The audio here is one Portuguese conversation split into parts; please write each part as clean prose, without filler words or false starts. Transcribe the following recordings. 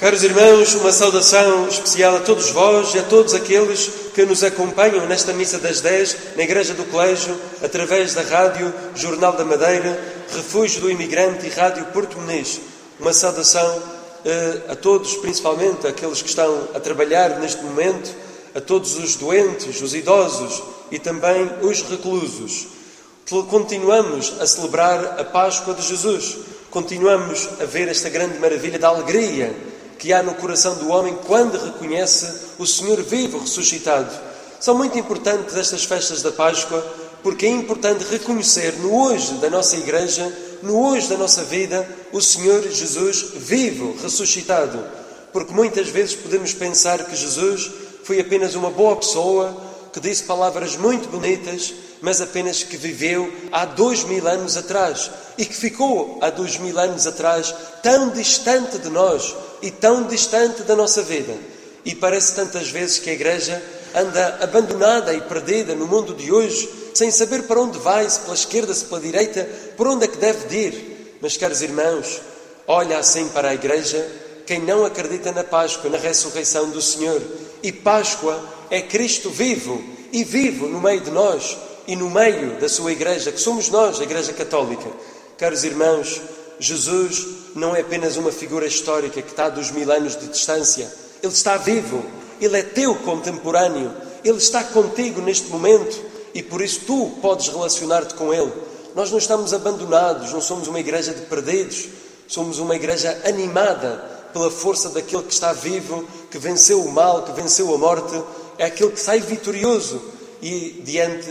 Caros irmãos, uma saudação especial a todos vós e a todos aqueles que nos acompanham nesta missa das 10, na Igreja do Colégio, através da Rádio Jornal da Madeira, Refúgio do Imigrante e Rádio Porto Muniz. Uma saudação a todos, principalmente aqueles que estão a trabalhar neste momento, a todos os doentes, os idosos e também os reclusos. Continuamos a celebrar a Páscoa de Jesus. Continuamos a ver esta grande maravilha da alegria que há no coração do homem quando reconhece o Senhor vivo, ressuscitado. São muito importantes estas festas da Páscoa, porque é importante reconhecer no hoje da nossa Igreja, no hoje da nossa vida, o Senhor Jesus vivo, ressuscitado. Porque muitas vezes podemos pensar que Jesus foi apenas uma boa pessoa, que disse palavras muito bonitas, mas apenas que viveu há 2000 anos atrás e que ficou há 2000 anos atrás tão distante de nós e tão distante da nossa vida. E parece tantas vezes que a Igreja anda abandonada e perdida no mundo de hoje, sem saber para onde vai, se pela esquerda, se pela direita, por onde é que deve ir. Mas, caros irmãos, olha assim para a Igreja quem não acredita na Páscoa, na ressurreição do Senhor. E Páscoa é Cristo vivo, e vivo no meio de nós e no meio da sua Igreja, que somos nós, a Igreja Católica. Caros irmãos, Jesus não é apenas uma figura histórica que está a 2000 anos de distância. Ele está vivo, Ele é teu contemporâneo, Ele está contigo neste momento e por isso tu podes relacionar-te com Ele. Nós não estamos abandonados, não somos uma igreja de perdidos, somos uma igreja animada pela força daquele que está vivo, que venceu o mal, que venceu a morte, é aquele que sai vitorioso e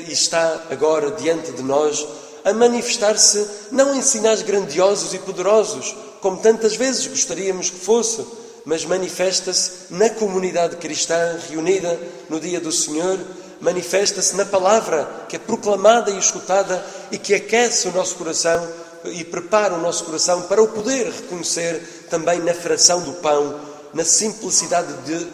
está agora diante de nós a manifestar-se não em sinais grandiosos e poderosos, como tantas vezes gostaríamos que fosse, mas manifesta-se na comunidade cristã reunida no dia do Senhor, manifesta-se na palavra que é proclamada e escutada e que aquece o nosso coração e prepara o nosso coração para o poder reconhecer também na fração do pão, na simplicidade de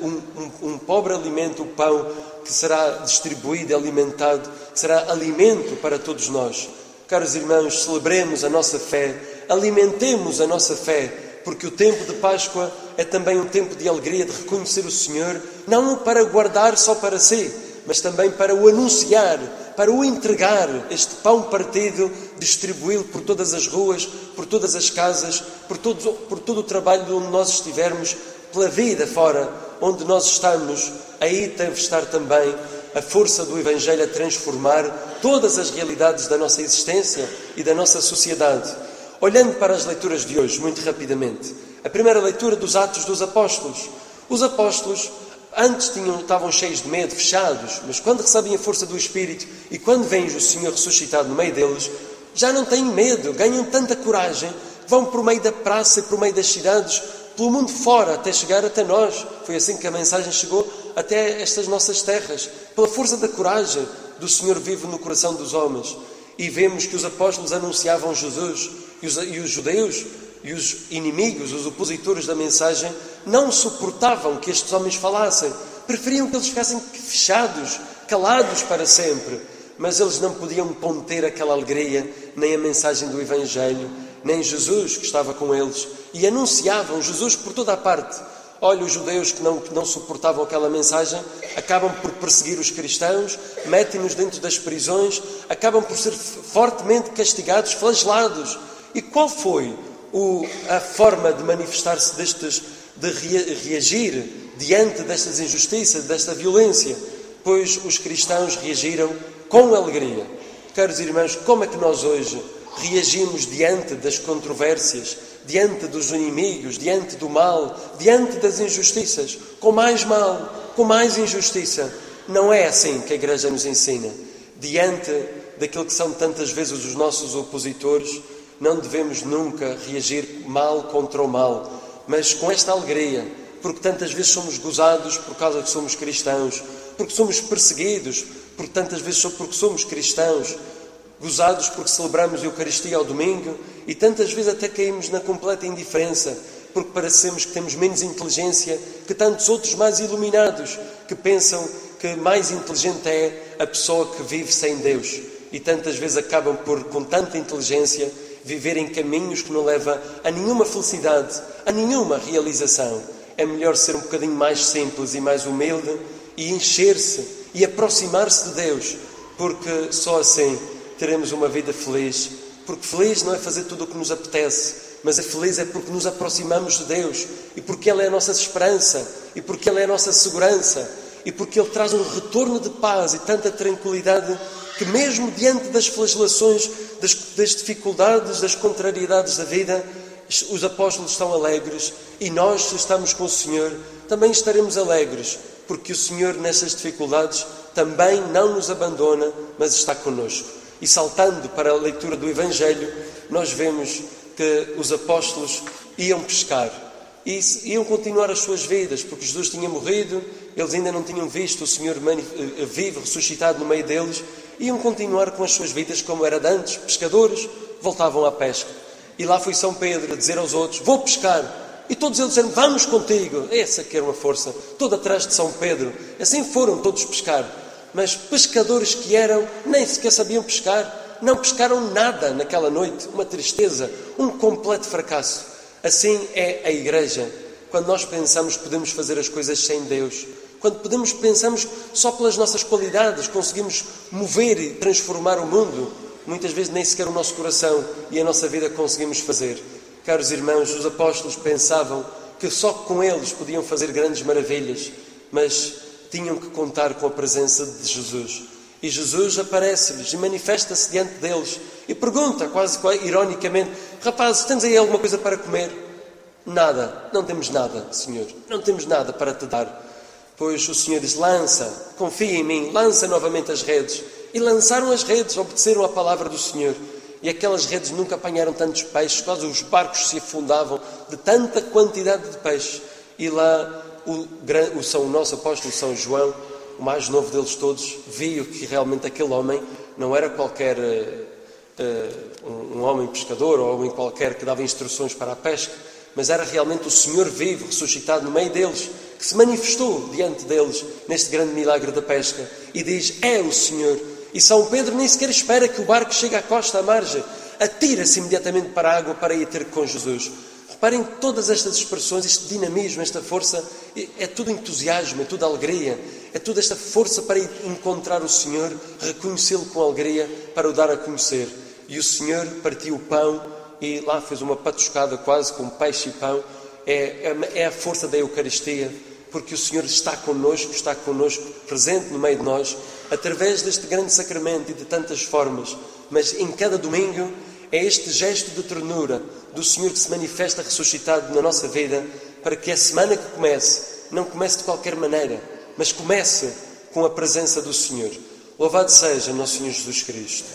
um pobre alimento, o pão que será distribuído e alimentado, será alimento para todos nós. Caros irmãos, celebremos a nossa fé, alimentemos a nossa fé, porque o tempo de Páscoa é também um tempo de alegria, de reconhecer o Senhor, não para guardar só para si, mas também para o anunciar, para o entregar, este pão partido, distribuí-lo por todas as ruas, por todas as casas, por todo o trabalho de onde nós estivermos, pela vida fora, onde nós estamos. Aí deve estar também a força do Evangelho a transformar todas as realidades da nossa existência e da nossa sociedade. Olhando para as leituras de hoje, muito rapidamente. A primeira leitura dos Atos dos Apóstolos. Os apóstolos antes estavam cheios de medo, fechados, mas quando recebem a força do Espírito e quando veem o Senhor ressuscitado no meio deles, já não têm medo, ganham tanta coragem, vão por meio da praça e por meio das cidades, pelo mundo fora, até chegar até nós. Foi assim que a mensagem chegou até estas nossas terras, pela força da coragem do Senhor vivo no coração dos homens. E vemos que os apóstolos anunciavam Jesus e os judeus e os inimigos, os opositores da mensagem, não suportavam que estes homens falassem. Preferiam que eles ficassem fechados, calados para sempre. Mas eles não podiam conter aquela alegria, nem a mensagem do Evangelho, nem Jesus que estava com eles. E anunciavam Jesus por toda a parte. Olha, os judeus que não suportavam aquela mensagem acabam por perseguir os cristãos, metem-nos dentro das prisões, acabam por ser fortemente castigados, flagelados. E qual foi a forma de manifestar-se de reagir diante destas injustiças, desta violência? Pois os cristãos reagiram com alegria. Caros irmãos, como é que nós hoje reagimos diante das controvérsias, diante dos inimigos, diante do mal, diante das injustiças? Com mais mal, com mais injustiça. Não é assim que a Igreja nos ensina. Diante daquilo que são tantas vezes os nossos opositores, não devemos nunca reagir mal contra o mal, mas com esta alegria, porque tantas vezes somos gozados por causa que somos cristãos, porque somos perseguidos, porque tantas vezes porque somos cristãos, gozados porque celebramos a Eucaristia ao domingo e tantas vezes até caímos na completa indiferença, porque parecemos que temos menos inteligência que tantos outros mais iluminados, que pensam que mais inteligente é a pessoa que vive sem Deus. E tantas vezes acabam por, com tanta inteligência, viver em caminhos que não levam a nenhuma felicidade, a nenhuma realização. é melhor ser um bocadinho mais simples e mais humilde e encher-se e aproximar-se de Deus, porque só assim teremos uma vida feliz. Porque feliz não é fazer tudo o que nos apetece, mas feliz é porque nos aproximamos de Deus e porque Ele é a nossa esperança e porque Ele é a nossa segurança e porque Ele traz um retorno de paz e tanta tranquilidade que mesmo diante das flagelações, das dificuldades, das contrariedades da vida, os apóstolos estão alegres e nós, se estamos com o Senhor, também estaremos alegres, porque o Senhor nessas dificuldades também não nos abandona, mas está connosco. E saltando para a leitura do Evangelho, nós vemos que os apóstolos iam pescar e iam continuar as suas vidas, porque Jesus tinha morrido, eles ainda não tinham visto o Senhor vivo, ressuscitado no meio deles, iam continuar com as suas vidas como era de antes, pescadores, voltavam à pesca. E lá foi São Pedro a dizer aos outros: vou pescar. E todos eles disseram: vamos contigo. Essa que era uma força, toda atrás de São Pedro. Assim foram todos pescar. Mas pescadores que eram, nem sequer sabiam pescar. Não pescaram nada naquela noite. Uma tristeza, um completo fracasso. Assim é a Igreja. Quando nós pensamos que podemos fazer as coisas sem Deus, quando pensamos só pelas nossas qualidades, conseguimos mover e transformar o mundo, muitas vezes nem sequer o nosso coração e a nossa vida conseguimos fazer. Caros irmãos, os apóstolos pensavam que só com eles podiam fazer grandes maravilhas, mas tinham que contar com a presença de Jesus. E Jesus aparece-lhes e manifesta-se diante deles e pergunta, quase ironicamente: rapazes, tens aí alguma coisa para comer? Nada, não temos nada, Senhor, não temos nada para te dar. Pois o Senhor diz: lança, confia em mim, lança novamente as redes. E lançaram as redes, obedeceram à palavra do Senhor. E aquelas redes nunca apanharam tantos peixes, quase os barcos se afundavam de tanta quantidade de peixes. E lá o nosso apóstolo São João, o mais novo deles todos, viu que realmente aquele homem não era qualquer um homem pescador ou homem qualquer que dava instruções para a pesca, mas era realmente o Senhor vivo, ressuscitado no meio deles, que se manifestou diante deles neste grande milagre da pesca. E diz: é o Senhor. E São Pedro nem sequer espera que o barco chegue à costa, à margem. Atira-se imediatamente para a água para ir ter com Jesus. Reparem todas estas expressões, este dinamismo, esta força, é tudo entusiasmo, é tudo alegria, é toda esta força para encontrar o Senhor, reconhecê-lo com alegria, para o dar a conhecer. E o Senhor partiu o pão e lá fez uma patuscada quase com peixe e pão. É a força da Eucaristia, porque o Senhor está connosco presente no meio de nós, através deste grande sacramento e de tantas formas. Mas em cada domingo é este gesto de ternura do Senhor que se manifesta ressuscitado na nossa vida, para que a semana que não comece de qualquer maneira, mas comece com a presença do Senhor. Louvado seja nosso Senhor Jesus Cristo.